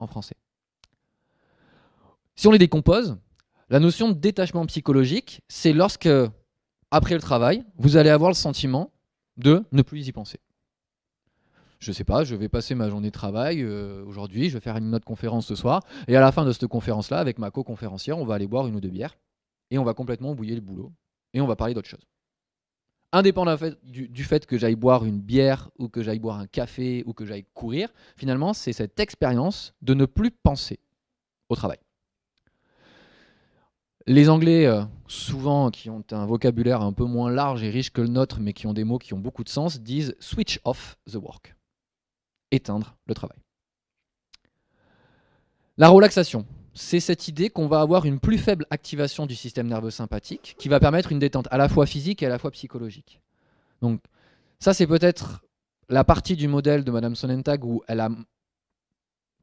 en français. Si on les décompose, la notion de détachement psychologique, c'est lorsque, après le travail, vous allez avoir le sentiment de ne plus y penser. Je sais pas, je vais passer ma journée de travail aujourd'hui, je vais faire une autre conférence ce soir, et à la fin de cette conférence-là, avec ma co-conférencière, on va aller boire une ou deux bières, et on va complètement oublier le boulot, et on va parler d'autre chose. Indépendant du fait que j'aille boire une bière, ou que j'aille boire un café, ou que j'aille courir, finalement, c'est cette expérience de ne plus penser au travail. Les Anglais, souvent, qui ont un vocabulaire un peu moins large et riche que le nôtre, mais qui ont des mots qui ont beaucoup de sens, disent « switch off the work », éteindre le travail. La relaxation, c'est cette idée qu'on va avoir une plus faible activation du système nerveux sympathique qui va permettre une détente à la fois physique et à la fois psychologique. Donc ça, c'est peut-être la partie du modèle de Madame Sonnentag où elle a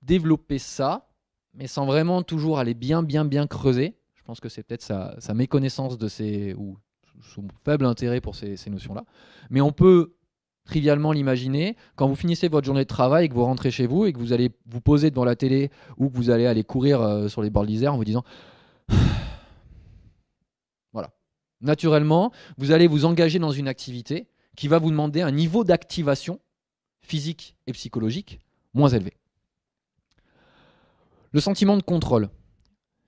développé ça, mais sans vraiment toujours aller bien creuser. Je pense que c'est peut-être sa méconnaissance de ou son faible intérêt pour ces notions-là. Mais on peut trivialement l'imaginer, quand vous finissez votre journée de travail et que vous rentrez chez vous et que vous allez vous poser devant la télé ou que vous allez aller courir sur les bords de l'Isère en vous disant voilà. Naturellement, vous allez vous engager dans une activité qui va vous demander un niveau d'activation physique et psychologique moins élevé. Le sentiment de contrôle.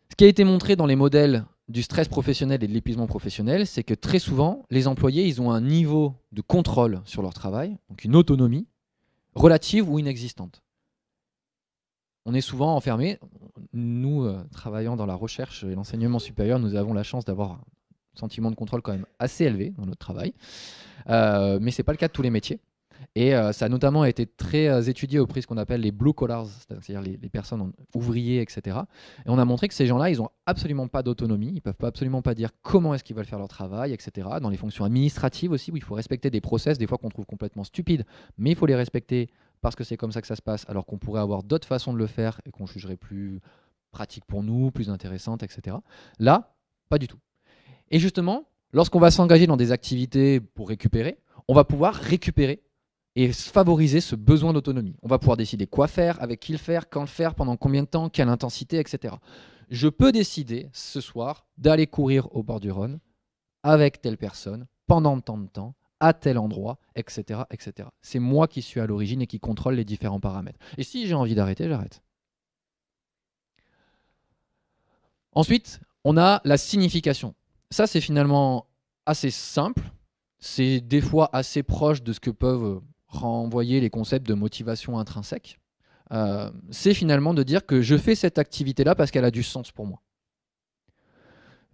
Ce qui a été montré dans les modèles du stress professionnel et de l'épuisement professionnel, c'est que très souvent, les employés, ils ont un niveau de contrôle sur leur travail, donc une autonomie relative ou inexistante. On est souvent enfermés. Nous, travaillant dans la recherche et l'enseignement supérieur, nous avons la chance d'avoir un sentiment de contrôle quand même assez élevé dans notre travail. Mais ce n'est pas le cas de tous les métiers. Et ça a notamment été très étudié auprès de ce qu'on appelle les blue collars, c'est-à-dire les personnes ouvriers, etc. Et on a montré que ces gens-là, ils n'ont absolument pas d'autonomie, ils ne peuvent absolument pas dire comment est-ce qu'ils veulent faire leur travail, etc. Dans les fonctions administratives aussi, où il faut respecter des process, des fois qu'on trouve complètement stupides, mais il faut les respecter parce que c'est comme ça que ça se passe, alors qu'on pourrait avoir d'autres façons de le faire et qu'on jugerait plus pratique pour nous, plus intéressante, etc. Là, pas du tout. Et justement, lorsqu'on va s'engager dans des activités pour récupérer, on va pouvoir récupérer et favoriser ce besoin d'autonomie. On va pouvoir décider quoi faire, avec qui le faire, quand le faire, pendant combien de temps, quelle intensité, etc. Je peux décider ce soir d'aller courir au bord du Rhône avec telle personne, pendant tant de temps, à tel endroit, etc. etc. C'est moi qui suis à l'origine et qui contrôle les différents paramètres. Et si j'ai envie d'arrêter, j'arrête. Ensuite, on a la signification. Ça, c'est finalement assez simple. C'est des fois assez proche de ce que peuvent renvoyer les concepts de motivation intrinsèque. C'est finalement de dire que je fais cette activité-là parce qu'elle a du sens pour moi.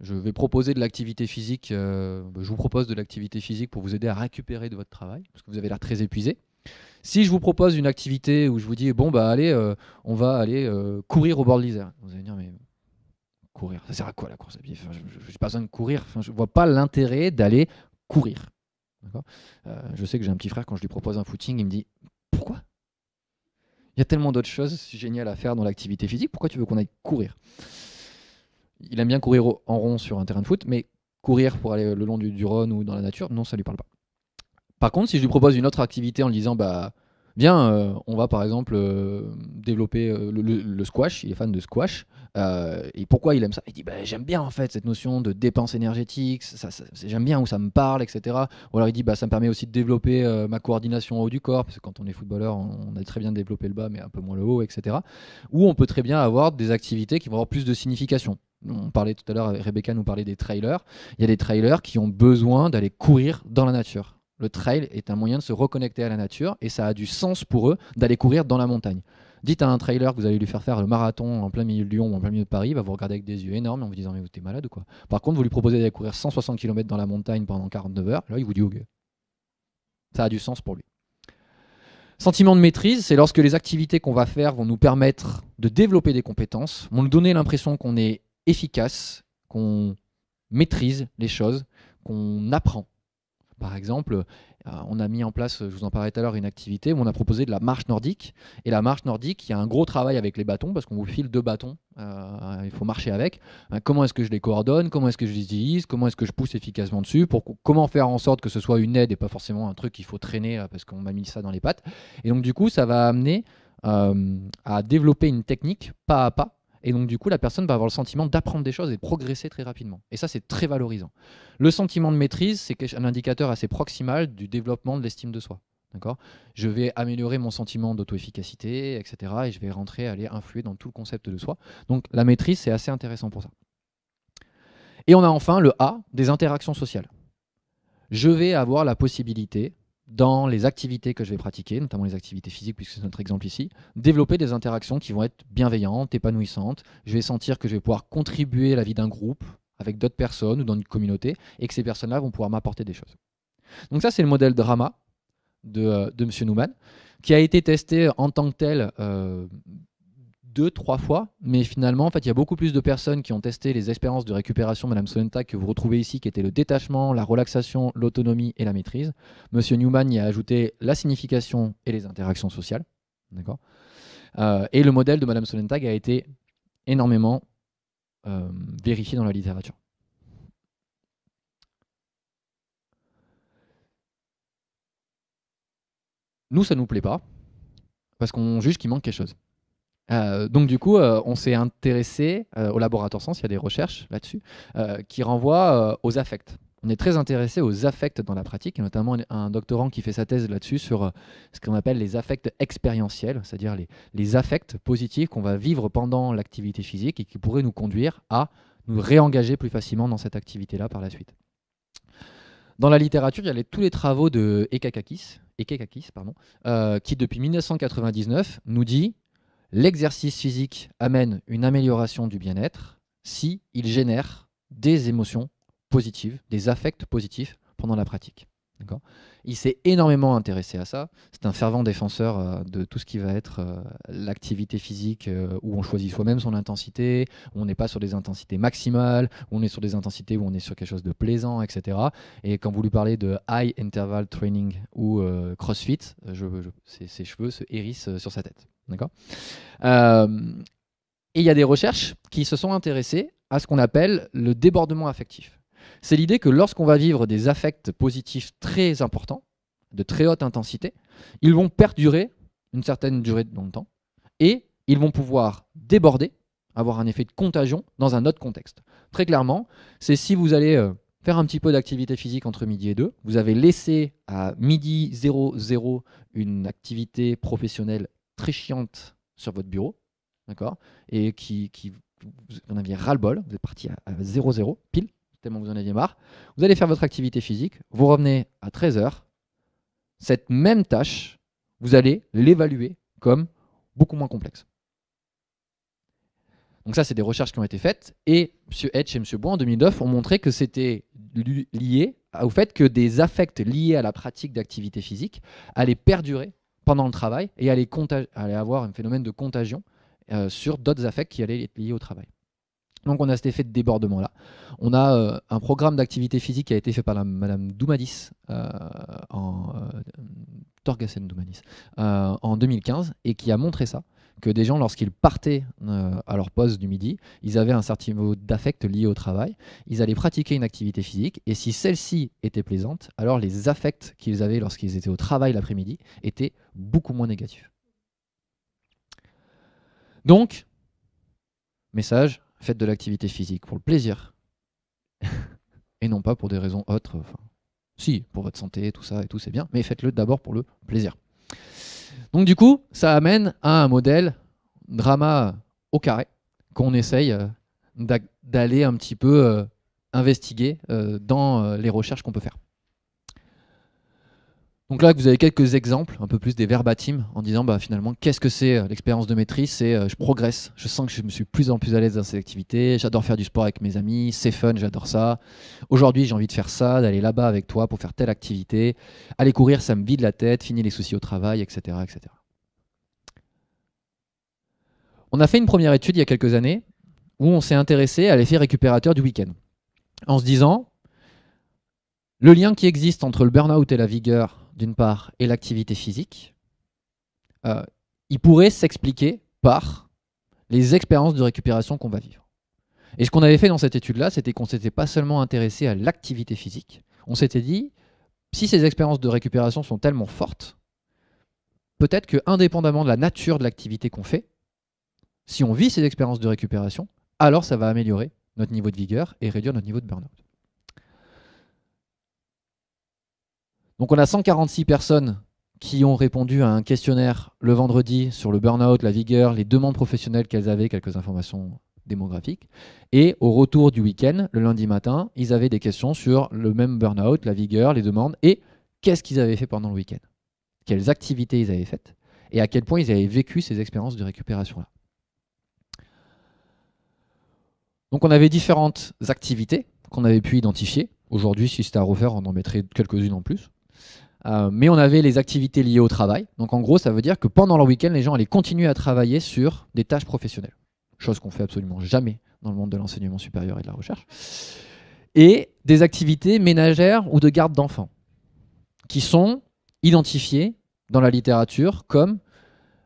Je vais proposer de l'activité physique, je vous propose de l'activité physique pour vous aider à récupérer de votre travail, parce que vous avez l'air très épuisé. Si je vous propose une activité où je vous dis, bon, bah allez, on va aller courir au bord de l'Isère. Vous allez dire, mais courir, ça sert à quoi la course à pied ? Je n'ai pas besoin de courir, je ne vois pas l'intérêt d'aller courir. Je sais que j'ai un petit frère, quand je lui propose un footing, il me dit pourquoi ? Il y a tellement d'autres choses géniales à faire dans l'activité physique, pourquoi tu veux qu'on aille courir ? Il aime bien courir en rond sur un terrain de foot, mais courir pour aller le long du Rhône ou dans la nature, non, ça lui parle pas. Par contre, si je lui propose une autre activité en lui disant bien, on va par exemple développer le squash, il est fan de squash, et pourquoi il aime ça ? Il dit j'aime bien en fait cette notion de dépense énergétique, j'aime bien où ça me parle, etc. Ou alors il dit ça me permet aussi de développer ma coordination en haut du corps, parce que quand on est footballeur, on a très bien développé le bas, mais un peu moins le haut, etc. Ou on peut très bien avoir des activités qui vont avoir plus de signification. On parlait tout à l'heure, Rebecca nous parlait des trailers. Il y a des trailers qui ont besoin d'aller courir dans la nature. Le trail est un moyen de se reconnecter à la nature et ça a du sens pour eux d'aller courir dans la montagne. Dites à un trailer que vous allez lui faire le marathon en plein milieu de Lyon ou en plein milieu de Paris, il va vous regarder avec des yeux énormes en vous disant mais t'es malade ou quoi ? Par contre, vous lui proposez d'aller courir 160 km dans la montagne pendant 49 heures, là il vous dit ok. Ça a du sens pour lui. Sentiment de maîtrise, c'est lorsque les activités qu'on va faire vont nous permettre de développer des compétences, vont nous donner l'impression qu'on est efficace, qu'on maîtrise les choses, qu'on apprend. Par exemple, on a mis en place, je vous en parlais tout à l'heure, une activité où on a proposé de la marche nordique. Et la marche nordique, il y a un gros travail avec les bâtons, parce qu'on vous file 2 bâtons, il faut marcher avec. Comment est-ce que je les coordonne ? Comment est-ce que je les utilise ? Comment est-ce que je pousse efficacement dessus ? Comment faire en sorte que ce soit une aide et pas forcément un truc qu'il faut traîner parce qu'on m'a mis ça dans les pattes. Et donc du coup, ça va amener à développer une technique pas à pas. Et donc, du coup, la personne va avoir le sentiment d'apprendre des choses et de progresser très rapidement. Et ça, c'est très valorisant. Le sentiment de maîtrise, c'est un indicateur assez proximal du développement de l'estime de soi. Je vais améliorer mon sentiment d'auto-efficacité, etc. Et je vais aller influer dans tout le concept de soi. Donc, la maîtrise, c'est assez intéressant pour ça. Et on a enfin le A, des interactions sociales. Je vais avoir la possibilité, dans les activités que je vais pratiquer, notamment les activités physiques, puisque c'est notre exemple ici, développer des interactions qui vont être bienveillantes, épanouissantes. Je vais sentir que je vais pouvoir contribuer à la vie d'un groupe, avec d'autres personnes ou dans une communauté, et que ces personnes-là vont pouvoir m'apporter des choses. Donc ça, c'est le modèle drama de M. Newman, qui a été testé en tant que tel 2-3 fois, mais finalement, en fait, il y a beaucoup plus de personnes qui ont testé les expériences de récupération de Mme Sonentag que vous retrouvez ici, qui étaient le détachement, la relaxation, l'autonomie et la maîtrise. Monsieur Newman y a ajouté la signification et les interactions sociales. D'accord. Et le modèle de Mme Sonentag a été énormément vérifié dans la littérature. Nous, ça ne nous plaît pas, parce qu'on juge qu'il manque quelque chose. Donc du coup, on s'est intéressé au laboratoire Sens, il y a des recherches là-dessus, qui renvoient aux affects. On est très intéressé aux affects dans la pratique, et notamment un doctorant qui fait sa thèse là-dessus sur ce qu'on appelle les affects expérientiels, c'est-à-dire les affects positifs qu'on va vivre pendant l'activité physique et qui pourraient nous conduire à nous réengager plus facilement dans cette activité-là par la suite. Dans la littérature, il y a tous les travaux de Ekekakis, qui depuis 1999 nous dit: l'exercice physique amène une amélioration du bien-être si il génère des émotions positives, des affects positifs pendant la pratique. Il s'est énormément intéressé à ça. C'est un fervent défenseur de tout ce qui va être l'activité physique où on choisit soi-même son intensité, où on n'est pas sur des intensités maximales, où on est sur des intensités où on est sur quelque chose de plaisant, etc. Et quand vous lui parlez de high interval training ou CrossFit, ses cheveux se hérissent sur sa tête. D'accord. Et il y a des recherches qui se sont intéressées à ce qu'on appelle le débordement affectif. C'est l'idée que lorsqu'on va vivre des affects positifs très importants, de très haute intensité, ils vont perdurer une certaine durée dans le temps et ils vont pouvoir déborder, avoir un effet de contagion dans un autre contexte. Très clairement, c'est si vous allez faire un petit peu d'activité physique entre midi et 2, vous avez laissé à midi 00 une activité professionnelle très chiante sur votre bureau, d'accord, et vous en aviez ras-le-bol, vous êtes parti à 00 pile, tellement vous en aviez marre, vous allez faire votre activité physique, vous revenez à 13h, cette même tâche, vous allez l'évaluer comme beaucoup moins complexe. Donc ça, c'est des recherches qui ont été faites, et M. Etch et M. Bois en 2009 ont montré que c'était lié au fait que des affects liés à la pratique d'activité physique allaient perdurer pendant le travail et allaient avoir un phénomène de contagion sur d'autres affects qui allaient être liés au travail. Donc on a cet effet de débordement-là. On a un programme d'activité physique qui a été fait par Madame Doumadis, Torgassen Doumadis, en 2015, et qui a montré ça, que des gens, lorsqu'ils partaient à leur pause du midi, ils avaient un certain niveau d'affect lié au travail, ils allaient pratiquer une activité physique, et si celle-ci était plaisante, alors les affects qu'ils avaient lorsqu'ils étaient au travail l'après-midi étaient beaucoup moins négatifs. Donc, message, faites de l'activité physique pour le plaisir et non pas pour des raisons autres. Enfin, si, pour votre santé, tout ça et tout, c'est bien, mais faites-le d'abord pour le plaisir. Donc du coup, ça amène à un modèle drama au carré qu'on essaye d'aller un petit peu investiguer dans les recherches qu'on peut faire. Donc là, vous avez quelques exemples, un peu plus des verbatim, en disant finalement, qu'est-ce que c'est l'expérience de maîtrise? C'est je progresse, je sens que je me suis de plus en plus à l'aise dans cette activité, j'adore faire du sport avec mes amis, c'est fun, j'adore ça. Aujourd'hui, j'ai envie de faire ça, d'aller là-bas avec toi pour faire telle activité. Aller courir, ça me vide la tête, finir les soucis au travail, etc., etc. On a fait une première étude il y a quelques années où on s'est intéressé à l'effet récupérateur du week-end, en se disant, le lien qui existe entre le burn-out et la vigueur, d'une part, et l'activité physique, il pourrait s'expliquer par les expériences de récupération qu'on va vivre. Et ce qu'on avait fait dans cette étude-là, c'était qu'on ne s'était pas seulement intéressé à l'activité physique, on s'était dit, si ces expériences de récupération sont tellement fortes, peut-être que indépendamment de la nature de l'activité qu'on fait, si on vit ces expériences de récupération, alors ça va améliorer notre niveau de vigueur et réduire notre niveau de burn-out. Donc on a 146 personnes qui ont répondu à un questionnaire le vendredi sur le burn-out, la vigueur, les demandes professionnelles qu'elles avaient, quelques informations démographiques. Et au retour du week-end, le lundi matin, ils avaient des questions sur le même burn-out, la vigueur, les demandes et qu'est-ce qu'ils avaient fait pendant le week-end. Quelles activités ils avaient faites et à quel point ils avaient vécu ces expériences de récupération-là. Donc on avait différentes activités qu'on avait pu identifier. Aujourd'hui, si c'était à refaire, on en mettrait quelques-unes en plus. Mais on avait les activités liées au travail. Donc en gros, ça veut dire que pendant leur week-end, les gens allaient continuer à travailler sur des tâches professionnelles. Chose qu'on fait absolument jamais dans le monde de l'enseignement supérieur et de la recherche. Et des activités ménagères ou de garde d'enfants, qui sont identifiées dans la littérature comme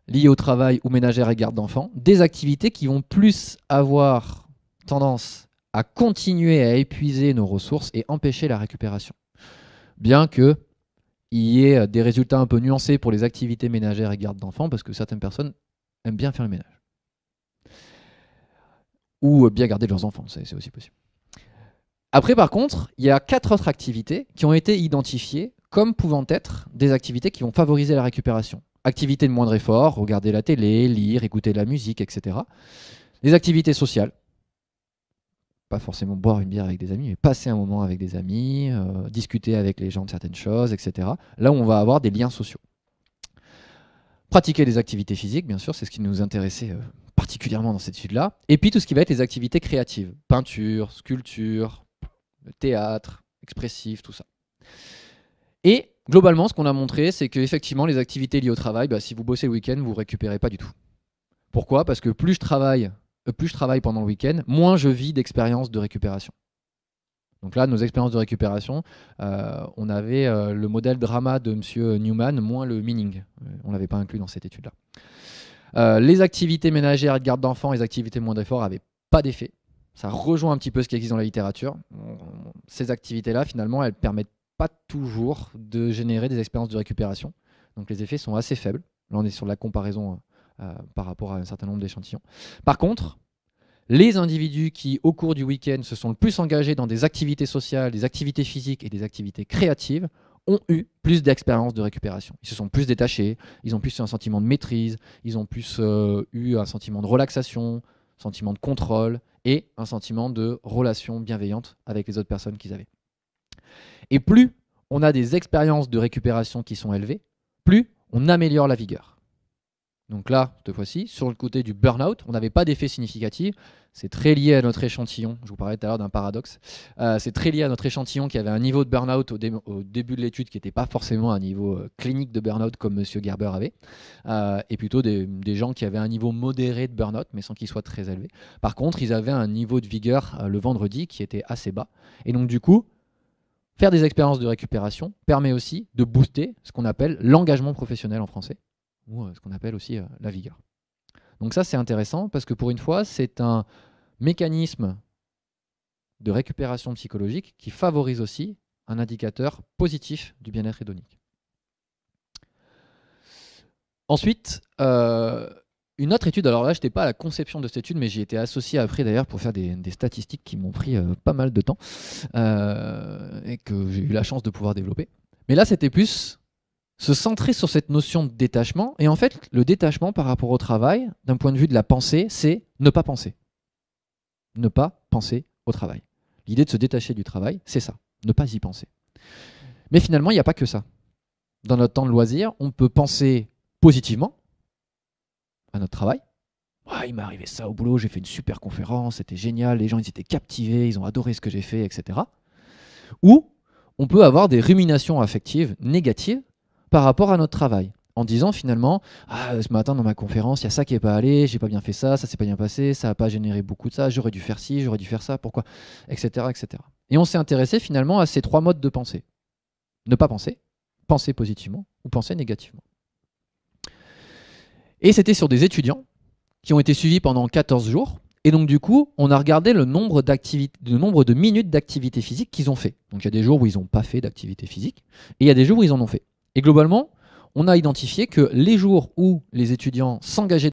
liées au travail ou ménagères et garde d'enfants, des activités qui vont plus avoir tendance à continuer à épuiser nos ressources et empêcher la récupération. Bien qu'il y ait des résultats un peu nuancés pour les activités ménagères et garde d'enfants, parce que certaines personnes aiment bien faire le ménage. Ou bien garder leurs enfants, c'est aussi possible. Après, par contre, il y a 4 autres activités qui ont été identifiées comme pouvant être des activités qui vont favoriser la récupération. Activités de moindre effort, regarder la télé, lire, écouter de la musique, etc. Les activités sociales, pas forcément boire une bière avec des amis, mais passer un moment avec des amis, discuter avec les gens de certaines choses, etc. Là où on va avoir des liens sociaux. Pratiquer des activités physiques, bien sûr, c'est ce qui nous intéressait particulièrement dans cette étude-là. Et puis tout ce qui va être les activités créatives, peinture, sculpture, théâtre, expressif, tout ça. Et globalement, ce qu'on a montré, c'est qu'effectivement, les activités liées au travail, si vous bossez le week-end, vous ne récupérez pas du tout. Pourquoi ? Parce que plus je travaille pendant le week-end, moins je vis d'expériences de récupération. Donc là, nos expériences de récupération, on avait le modèle drama de M. Newman, moins le meaning. On ne l'avait pas inclus dans cette étude-là. Les activités ménagères et de garde d'enfants, les activités de moindre effort n'avaient pas d'effet. Ça rejoint un petit peu ce qui existe dans la littérature. Ces activités-là, finalement, elles ne permettent pas toujours de générer des expériences de récupération. Donc les effets sont assez faibles. Là, on est sur la comparaison par rapport à un certain nombre d'échantillons. Par contre, les individus qui, au cours du week-end, se sont le plus engagés dans des activités sociales, des activités physiques et des activités créatives, ont eu plus d'expériences de récupération. Ils se sont plus détachés, ils ont plus eu un sentiment de maîtrise, ils ont plus eu un sentiment de relaxation, un sentiment de contrôle et un sentiment de relation bienveillante avec les autres personnes qu'ils avaient. Et plus on a des expériences de récupération qui sont élevées, plus on améliore la vigueur. Donc là, cette fois-ci, sur le côté du burn-out, on n'avait pas d'effet significatif. C'est très lié à notre échantillon. Je vous parlais tout à l'heure d'un paradoxe. C'est très lié à notre échantillon qui avait un niveau de burn-out au début de l'étude qui n'était pas forcément un niveau clinique de burn-out comme M. Gerber avait, et plutôt des gens qui avaient un niveau modéré de burn-out, mais sans qu'il soit très élevé. Par contre, ils avaient un niveau de vigueur le vendredi qui était assez bas. Et donc du coup, faire des expériences de récupération permet aussi de booster ce qu'on appelle l'engagement professionnel en français, ou ce qu'on appelle aussi la vigueur. Donc ça, c'est intéressant parce que pour une fois, c'est un mécanisme de récupération psychologique qui favorise aussi un indicateur positif du bien-être hédonique. Ensuite, une autre étude, alors là, je n'étais pas à la conception de cette étude, mais j'y étais associé après d'ailleurs pour faire des statistiques qui m'ont pris pas mal de temps et que j'ai eu la chance de pouvoir développer. Mais là, c'était plus se centrer sur cette notion de détachement. Et en fait, le détachement par rapport au travail, d'un point de vue de la pensée, c'est ne pas penser. Ne pas penser au travail. L'idée de se détacher du travail, c'est ça, ne pas y penser. Mais finalement, il n'y a pas que ça. Dans notre temps de loisir, on peut penser positivement à notre travail. Ouais, il m'est arrivé ça au boulot, j'ai fait une super conférence, c'était génial, les gens ils étaient captivés, ils ont adoré ce que j'ai fait, etc. Ou on peut avoir des ruminations affectives négatives par rapport à notre travail, en disant finalement ce matin dans ma conférence, il y a ça qui n'est pas allé, j'ai pas bien fait ça s'est pas bien passé, ça n'a pas généré beaucoup de ça, j'aurais dû faire ci, j'aurais dû faire ça, pourquoi, etc., etc. Et on s'est intéressé finalement à ces 3 modes de pensée. Ne pas penser, penser positivement ou penser négativement. Et c'était sur des étudiants qui ont été suivis pendant 14 jours. Et donc du coup, on a regardé le nombre de minutes d'activité physique qu'ils ont fait. Donc il y a des jours où ils n'ont pas fait d'activité physique, et il y a des jours où ils en ont fait. Et globalement, on a identifié que les jours où les étudiants s'engageaient